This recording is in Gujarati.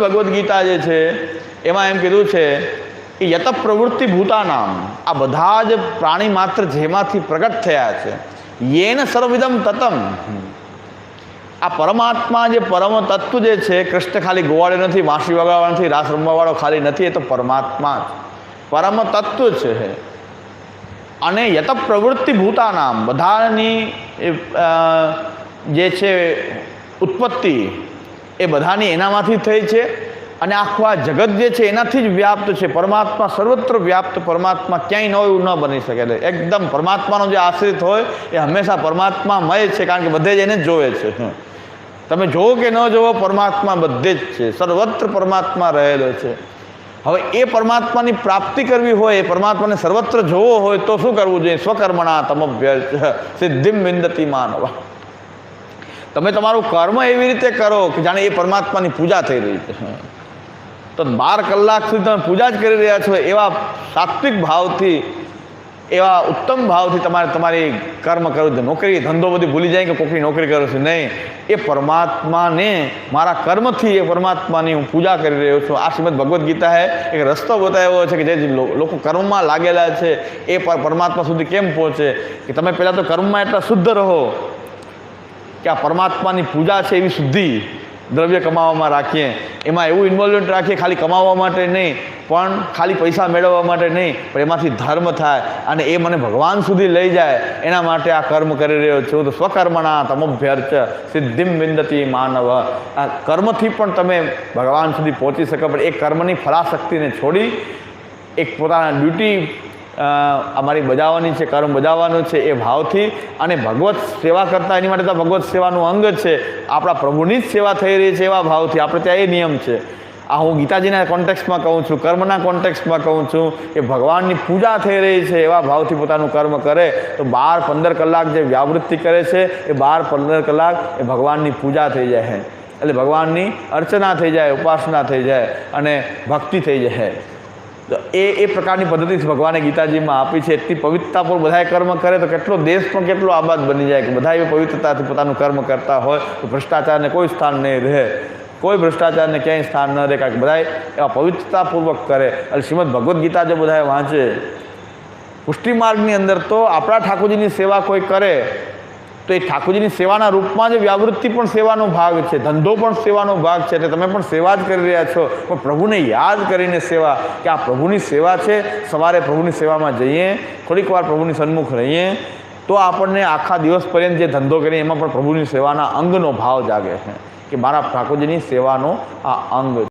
ભગવદ્ ગીતા જે છે એમાં એમ કીધું છે કે યત પ્રવૃત્તિ ભૂતાનામ, આ બધા જ પ્રાણી માત્ર જેમાંથી પ્રગટ થયા છે, યેન સર્વવિદમ તતમ, આ પરમાત્મા જે પરમ તત્વ જે છે, કૃષ્ણ ખાલી ગોવાળે નથી, વાંસળી વગાડવા નથી, રાસ રમવાવાળો ખાલી નથી, એ તો પરમાત્મા જ પરમ તત્વ છે. અને યત પ્રવૃત્તિ ભૂતાનામ, બધાની જે છે ઉત્પત્તિ એ બધાની એનામાંથી થઈ છે. અને આખું આ જગત જે છે એનાથી જ વ્યાપ્ત છે. પરમાત્મા સર્વત્ર વ્યાપ્ત, પરમાત્મા ક્યાંય ન હોય એવું ન બની શકે. એકદમ પરમાત્માનો જે આશ્રિત હોય એ હંમેશા પરમાત્મામય છે, કારણ કે બધે જ એને જ જોવે છે. તમે જોવો કે ન જોવો, પરમાત્મા બધે જ છે, સર્વત્ર પરમાત્મા રહેલો છે. હવે એ પરમાત્માની પ્રાપ્તિ કરવી હોય, એ પરમાત્માને સર્વત્ર જોવો હોય તો શું કરવું જોઈએ? સ્વકર્મણા તમભ્યર્ચ સિદ્ધિમ વિંદતિ માનવ. તમે તમારું કર્મ એવી રીતે કરો કે જાણે એ પરમાત્માની પૂજા થઈ રહી છે. તો 12 કલાક સુધી તમે પૂજા જ કરી રહ્યા છો, એવા સાત્વિક ભાવથી, એવા ઉત્તમ ભાવથી તમારે તમારી કર્મ કરવું છે. નોકરી ધંધો બધી ભૂલી જાય કે કોઈની નોકરી કરું છું, નહીં, એ પરમાત્માને મારા કર્મથી એ પરમાત્માની હું પૂજા કરી રહ્યો છું. આ શ્રીમદ ભગવદ્ ગીતાએ એક રસ્તો બતાવ્યો છે કે જે લોકો કર્મમાં લાગેલા છે એ પરમાત્મા સુધી કેમ પહોંચે. કે તમે પહેલાં તો કર્મમાં એટલા શુદ્ધ રહો કે આ પરમાત્માની પૂજા છે એવી શુદ્ધિ દ્રવ્ય કમાવામાં રાખીએ, એમાં એવું ઇન્વોલ્વમેન્ટ રાખીએ, ખાલી કમાવા માટે નહીં, પણ ખાલી પૈસા મેળવવા માટે નહીં, પણ એમાંથી ધર્મ થાય અને એ મને ભગવાન સુધી લઈ જાય, એના માટે આ કર્મ કરી રહ્યો છું. તો સ્વકર્મણા તમભ્યર્ચ સિદ્ધિમ વિંદતિ માનવ. આ કર્મથી પણ તમે ભગવાન સુધી પહોંચી શકો, પણ એ કર્મની ફલાશક્તિને છોડી એક પોતાના ડ્યુટી અમારી બજાવવાની છે, કર્મ બજાવવાનું છે એ ભાવથી, અને ભગવત સેવા કરતા એની માટે તો ભગવત સેવાનું અંગ છે, આપણા પ્રભુની જ સેવા થઈ રહી છે એવા ભાવથી. આપણે ત્યાં એ નિયમ છે. આ હું ગીતાજીના કોન્ટેક્સ્ટમાં કહું છું, કર્મના કોન્ટેક્સ્ટમાં કહું છું કે ભગવાનની પૂજા થઈ રહી છે એવા ભાવથી પોતાનું કર્મ કરે તો 12-15 કલાક જે વ્યાવૃત્તિ કરે છે એ 12-15 કલાક એ ભગવાનની પૂજા થઈ જાય, એટલે ભગવાનની અર્ચના થઈ જાય, ઉપાસના થઈ જાય અને ભક્તિ થઈ જાય. તો એ પ્રકારની પદ્ધતિ ભગવાને ગીતાજીમાં આપી છે. એટલી પવિત્રતાપૂર્વક બધાએ કર્મ કરે તો કેટલો દેશ પણ કેટલો આબાદ બની જાય કે બધા એવી પવિત્રતાથી પોતાનું કર્મ કરતા હોય તો ભ્રષ્ટાચારને કોઈ સ્થાન નહીં રહે, કોઈ ભ્રષ્ટાચારને ક્યાંય સ્થાન ન રહે, કારણ કે બધાએ એવા પવિત્રતાપૂર્વક કરે. એટલે શ્રીમદ ભગવદ્ ગીતા જો બધાએ વાંચે, પુષ્ટિ માર્ગની અંદર તો આપણા ઠાકોરજીની સેવા કોઈ કરે તો એ ઠાકોરજીની સેવાના રૂપમાં જ વ્યાવૃત્તિ પણ સેવાનો ભાગ છે, ધંધો પણ સેવાનો ભાગ છે. એટલે તમે પણ સેવા જ કરી રહ્યા છો, પણ પ્રભુને યાદ કરીને સેવા, કે આ પ્રભુની સેવા છે. સવારે પ્રભુની સેવામાં જઈએ, થોડીક વાર પ્રભુની સન્મુખ રહીએ તો આપણને આખા દિવસ પર્યંત જે ધંધો કરીએ એમાં પણ પ્રભુની સેવાના અંગનો ભાવ જાગે છે કે મારા ઠાકોરજીની સેવાનો આ અંગ